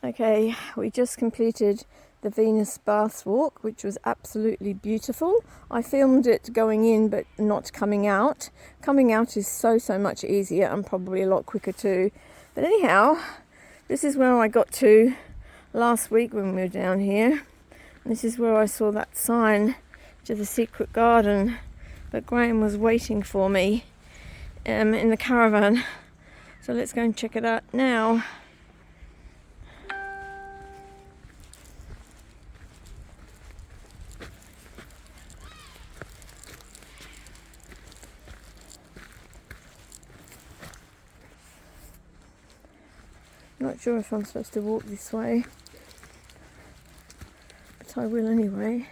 Okay, we just completed the Venus Baths walk, which was absolutely beautiful. I filmed it going in but not coming out. Coming out is so much easier and probably a lot quicker too. But anyhow, this is where I got to last week when we were down here. And this is where I saw that sign to the secret garden. But Graham was waiting for me in the caravan. So let's go and check it out now. Not sure if I'm supposed to walk this way, but I will anyway.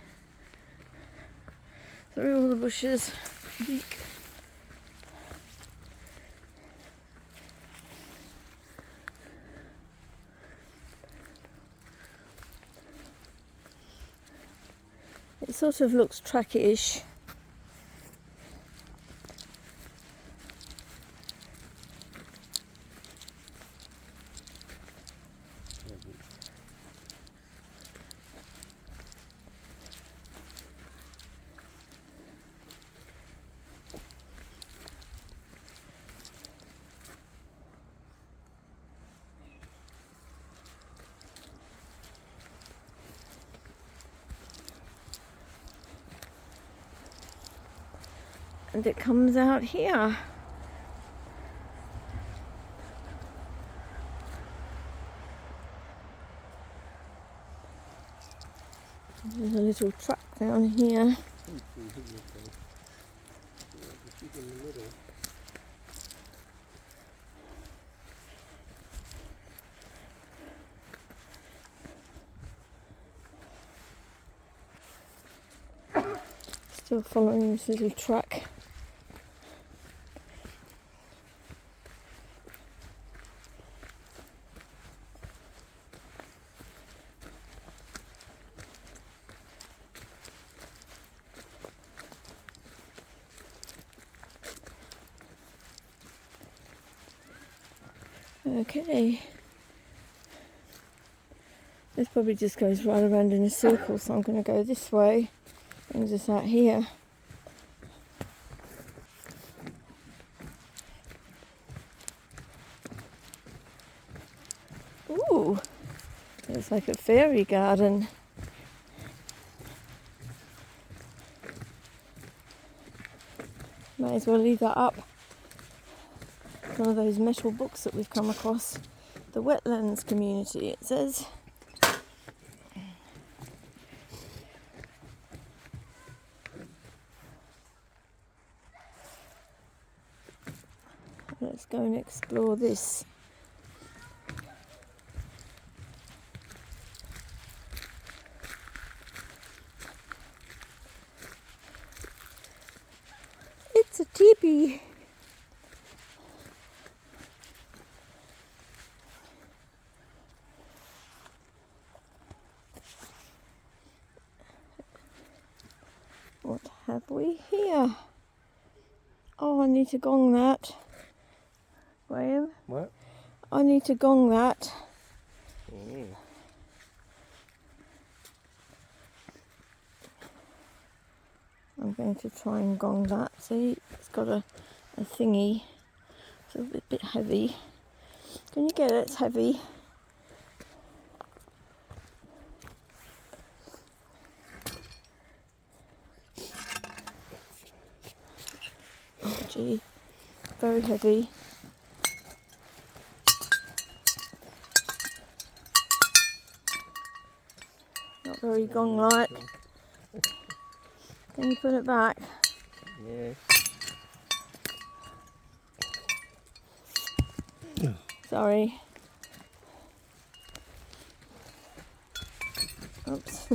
Through all the bushes. Eek. It sort of looks tracky-ish. And it comes out here. There's a little track down here. Still following this little track. Okay, this probably just goes right around in a circle, so I'm going to go this way and just out here. Ooh, it's like a fairy garden. Might as well leave that up. One of those metal books that we've come across. The wetlands community, it says. Let's go and explore this. It's a teepee. What have we here? Oh, I need to gong that. Graham? What? I need to gong that. Mm. I'm going to try and gong that. See, it's got a thingy. It's a bit heavy. Can you get it? It's heavy. Oh gee, very heavy. Not very gong-like. Can you put it back? Yeah. Sorry. Oops.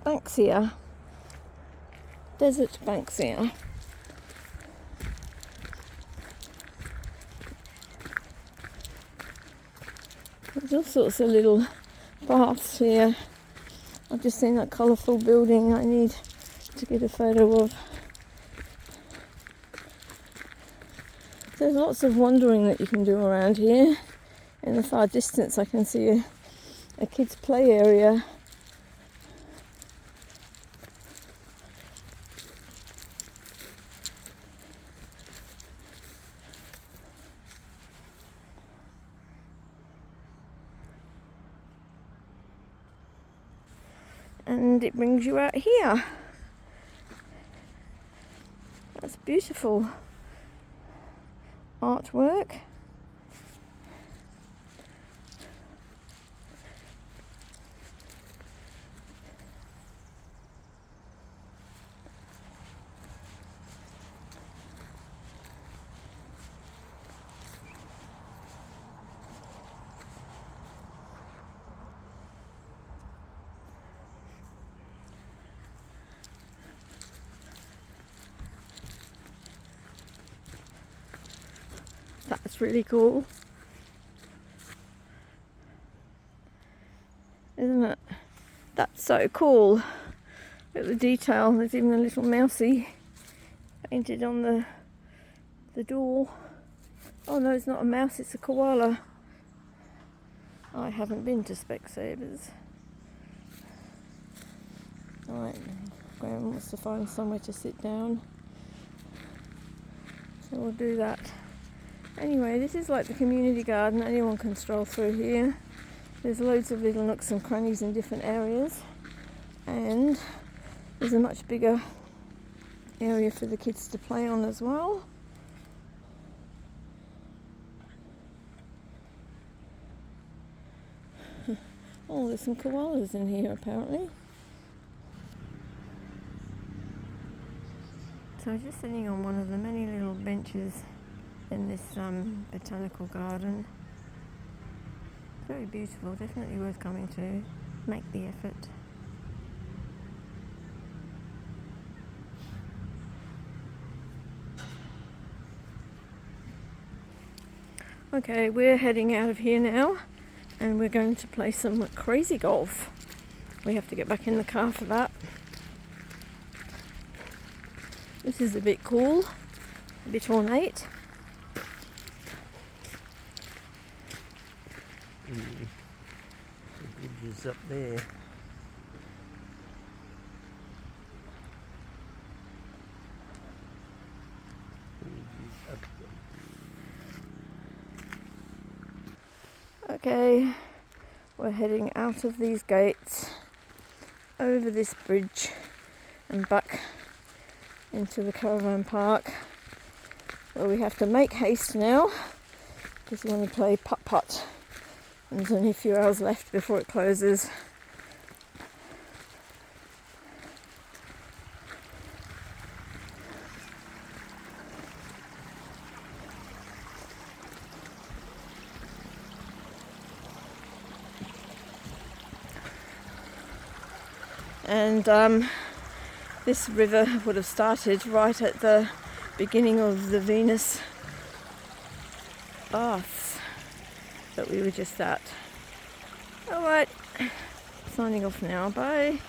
Banksia. Desert Banksia. There's all sorts of little baths here. I've just seen that colourful building I need to get a photo of. There's lots of wandering that you can do around here. In the far distance I can see a kids' play area. And it brings you out here. That's beautiful artwork. That's really cool, isn't it? That's so cool. Look at the detail. There's even a little mousey painted on the door. Oh no, it's not a mouse, it's a koala. I haven't been to Specsavers. Alright, Graham wants to find somewhere to sit down, so we'll do that. Anyway, this is like the community garden. Anyone can stroll through here. There's loads of little nooks and crannies in different areas, and there's a much bigger area for the kids to play on as well. Oh, there's some koalas in here apparently. So I'm just sitting on one of the many little benches in this botanical garden. Very beautiful, definitely worth coming to. Make the effort. Okay, we're heading out of here now and we're going to play some crazy golf. We have to get back in the car for that. This is a bit cool, a bit ornate. The bridge is up there. Okay, we're heading out of these gates, over this bridge and back into the caravan park, where we have to make haste now because we want to play putt-putt. And there's only a few hours left before it closes. And this river would have started right at the beginning of the Venus baths that we were just at. Alright, signing off now, bye.